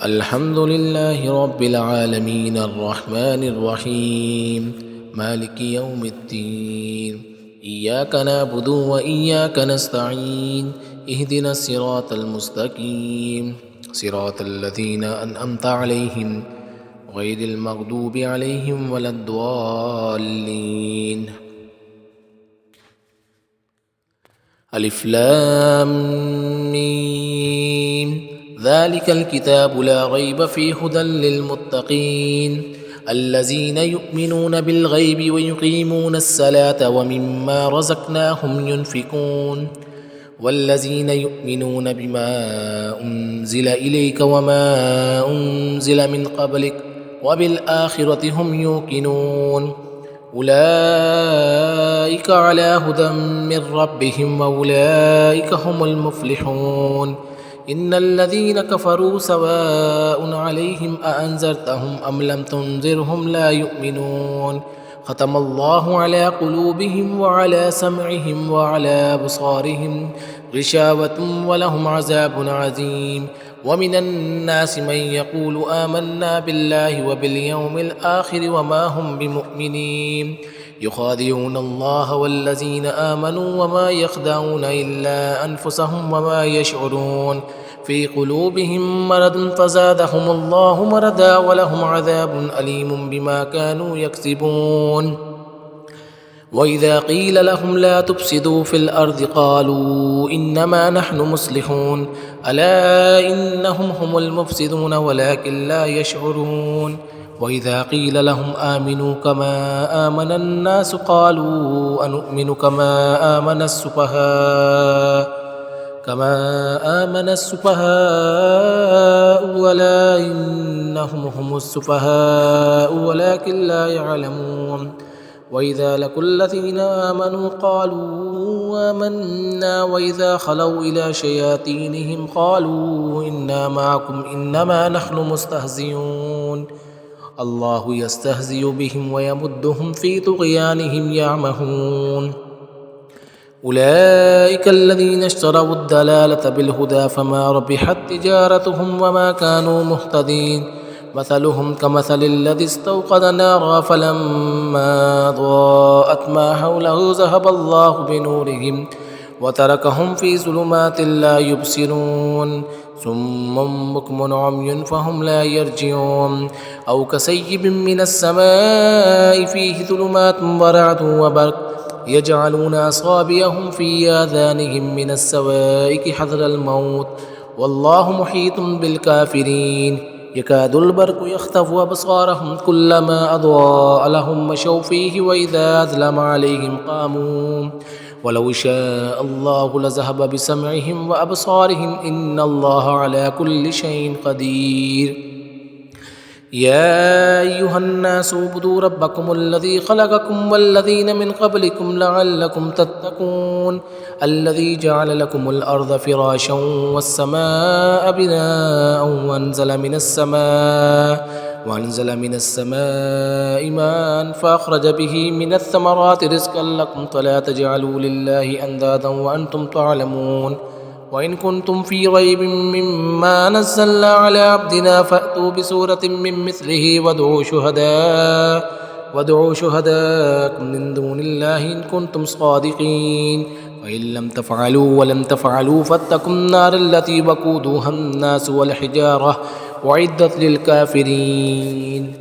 الحمد لله رب العالمين الرحمن الرحيم مالك يوم الدين إياك نعبد وإياك نستعين اهدنا الصراط المستقيم صراط الذين أنعمت عليهم غير المغضوب عليهم ولا الضالين. ألف لام ميم ذلك الكتاب لا ريب فيه هدى للمتقين الذين يؤمنون بالغيب ويقيمون الصلاة ومما رزقناهم ينفقون والذين يؤمنون بما أنزل إليك وما أنزل من قبلك وبالآخرة هم يوقنون أولئك على هدى من ربهم وأولئك هم المفلحون. إن الذين كفروا سواء عليهم أأنذرتهم أم لم تنذرهم لا يؤمنون ختم الله على قلوبهم وعلى سمعهم وعلى أبصارهم غشاوة ولهم عذاب عظيم. ومن الناس من يقول آمنا بالله وباليوم الآخر وما هم بمؤمنين يخادعون الله والذين آمنوا وما يخدعون إلا أنفسهم وما يشعرون في قلوبهم مرض فزادهم الله مرضا ولهم عذاب أليم بما كانوا يكسبون. وإذا قيل لهم لا تفسدوا في الأرض قالوا إنما نحن مصلحون ألا إنهم هم المفسدون ولكن لا يشعرون. وإذا قيل لهم آمنوا كما آمن الناس قالوا أنؤمن كما آمن السفهاء ولا إنهم هم السفهاء ولكن لا يعلمون. وإذا لقوا الذين آمنوا قالوا آمنا وإذا خلوا إلى شياطينهم قالوا إنا معكم إنما نحن مستهزئون الله يستهزئ بهم ويمدهم في طغيانهم يعمهون. أولئك الذين اشتروا الضلالة بالهدى فما ربحت تجارتهم وما كانوا مهتدين مثلهم كمثل الذي استوقد نارا فلما ضاءت ما حوله ذهب الله بنورهم وتركهم في ظلمات لا يبصرون صم بكم عمي فهم لا يرجعون. أو كسيب من السماء فيه ظلمات ورعد وبرق يجعلون أصابعهم في آذانهم من السوائك حذر الموت والله محيط بالكافرين يكاد البرق يخطف أبصارهم كلما أضاء لهم مشوا فيه وإذا أظلم عليهم قاموا ولو شاء الله لذهب بسمعهم وأبصارهم إن الله على كل شيء قدير. يا أيها الناس اعبدوا ربكم الذي خلقكم والذين من قبلكم لعلكم تتقون الذي جعل لكم الأرض فراشا والسماء بناء وأنزل من السماء ماء فأخرج به من الثمرات رزقا لكم فلا تجعلوا لله أندادا وأنتم تعلمون. وإن كنتم في ريب مما نزلنا على عبدنا فأتوا بسورة من مثله وادعوا شهداءكم من دون الله إن كنتم صادقين فإن لم تفعلوا ولم تفعلوا فاتقوا النار التي وقودها الناس والحجارة أعدت للكافرين.